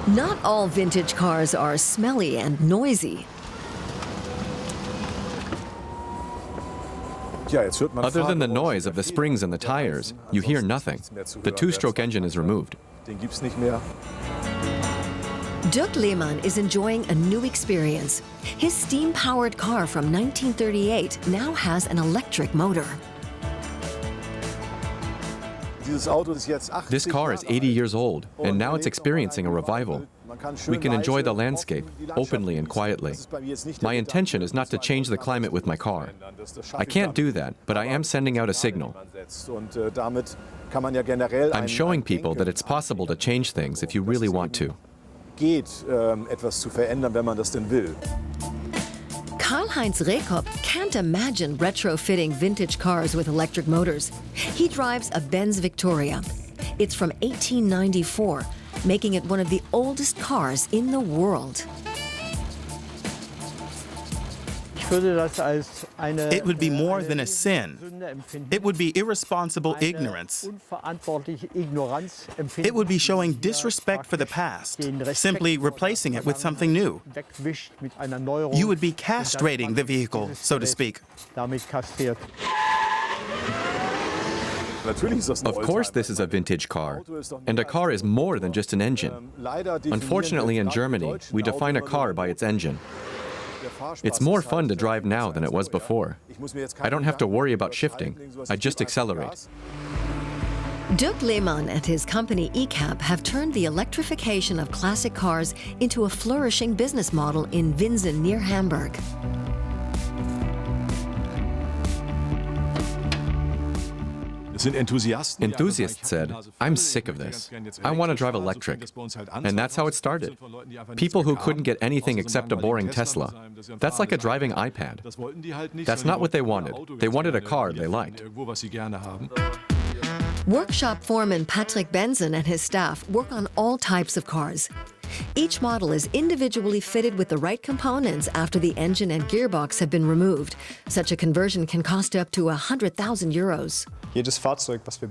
Not all vintage cars are smelly and noisy. Other than the noise of the springs and the tires, you hear nothing. The two-stroke engine is removed. Dirk Lehmann is enjoying a new experience. His steam-powered car from 1938 now has an electric motor. This car is 80 years old, and now it's experiencing a revival. We can enjoy the landscape openly and quietly. My intention is not to change the climate with my car. I can't do that, but I am sending out a signal. I'm showing people that it's possible to change things if you really want to. Karl-Heinz Rehkop can't imagine retrofitting vintage cars with electric motors. He drives a Benz Victoria. It's from 1894, making it one of the oldest cars in the world. It would be more than a sin. It would be irresponsible ignorance. It would be showing disrespect for the past, simply replacing it with something new. You would be castrating the vehicle, so to speak. Of course this is a vintage car, and a car is more than just an engine. Unfortunately, in Germany, we define a car by its engine. It's more fun to drive now than it was before. I don't have to worry about shifting. I just accelerate. Dirk Lehmann and his company ECAP have turned the electrification of classic cars into a flourishing business model in Winsen near Hamburg. Enthusiasts said, "I'm sick of this. I want to drive electric." And that's how it started. People who couldn't get anything except a boring Tesla. That's like a driving iPad. That's not what they wanted. They wanted a car they liked. Workshop foreman Patrick Benson and his staff work on all types of cars. Each model is individually fitted with the right components after the engine and gearbox have been removed. Such a conversion can cost up to €100,000.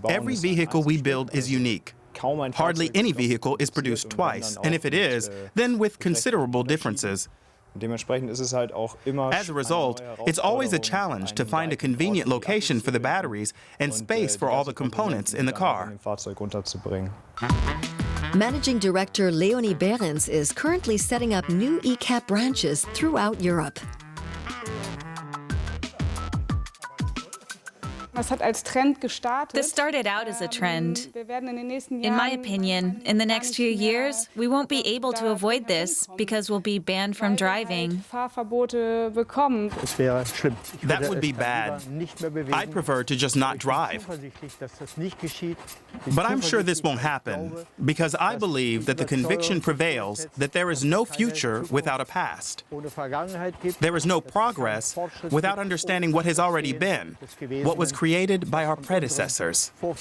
Every vehicle we build is unique. Hardly any vehicle is produced twice, and if it is, then with considerable differences. As a result, it's always a challenge to find a convenient location for the batteries and space for all the components in the car. Managing Director Leonie Behrens is currently setting up new ECAP branches throughout Europe. This started out as a trend. In my opinion, in the next few years, we won't be able to avoid this because we'll be banned from driving. That would be bad. I'd prefer to just not drive. But I'm sure this won't happen because I believe that the conviction prevails that there is no future without a past. There is no progress without understanding what has already been, what was created by our predecessors. The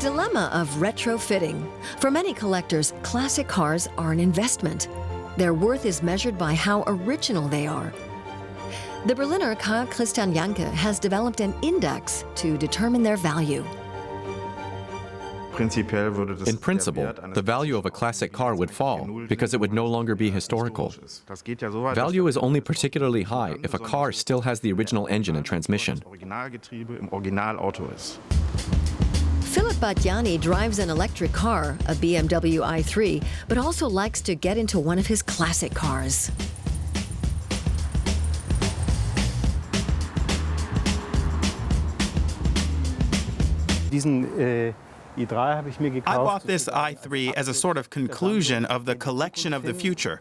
dilemma of retrofitting. For many collectors, classic cars are an investment. Their worth is measured by how original they are. The Berliner Karl Christian Janke has developed an index to determine their value. In principle, the value of a classic car would fall because it would no longer be historical. Value is only particularly high if a car still has the original engine and transmission. Philip Batjani drives an electric car, a BMW i3, but also likes to get into one of his classic cars. I bought this i3 as a sort of conclusion of the collection of the future.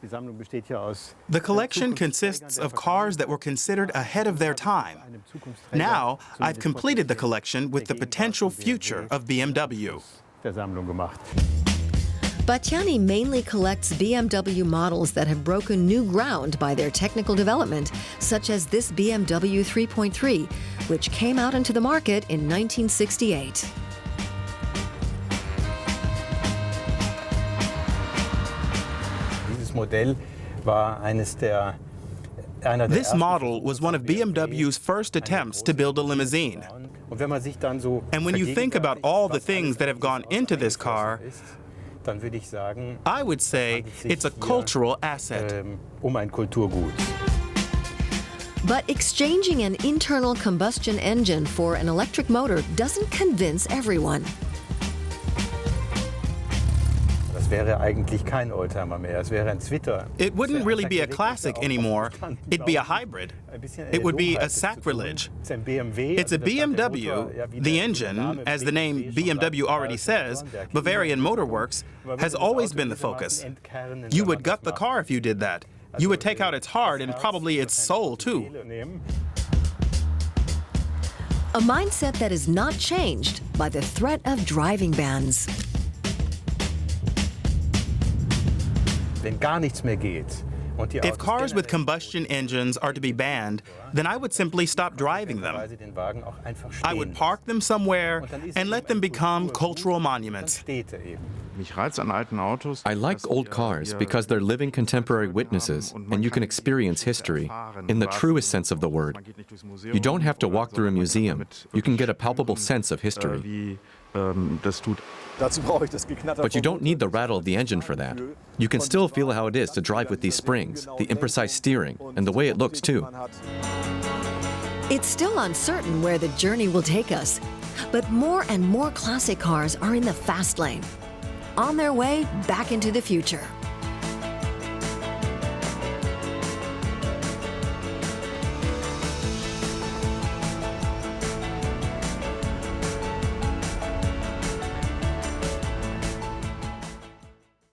The collection consists of cars that were considered ahead of their time. Now, I've completed the collection with the potential future of BMW. Batjani mainly collects BMW models that have broken new ground by their technical development, such as this BMW 3.3, which came out into the market in 1968. This model was one of BMW's first attempts to build a limousine. And when you think about all the things that have gone into this car, I would say it's a cultural asset. But exchanging an internal combustion engine for an electric motor doesn't convince everyone. It wouldn't really be a classic anymore. It'd be a hybrid. It would be a sacrilege. It's a BMW. The engine, as the name BMW already says, Bavarian Motor Works, has always been the focus. You would gut the car if you did that. You would take out its heart and probably its soul, too. A mindset that is not changed by the threat of driving bans. If cars with combustion engines are to be banned, then I would simply stop driving them. I would park them somewhere and let them become cultural monuments. I like old cars because they're living contemporary witnesses, and you can experience history in the truest sense of the word. You don't have to walk through a museum. You can get a palpable sense of history. But you don't need the rattle of the engine for that. You can still feel how it is to drive with these springs, the imprecise steering, and the way it looks too. It's still uncertain where the journey will take us, but more and more classic cars are in the fast lane, on their way back into the future.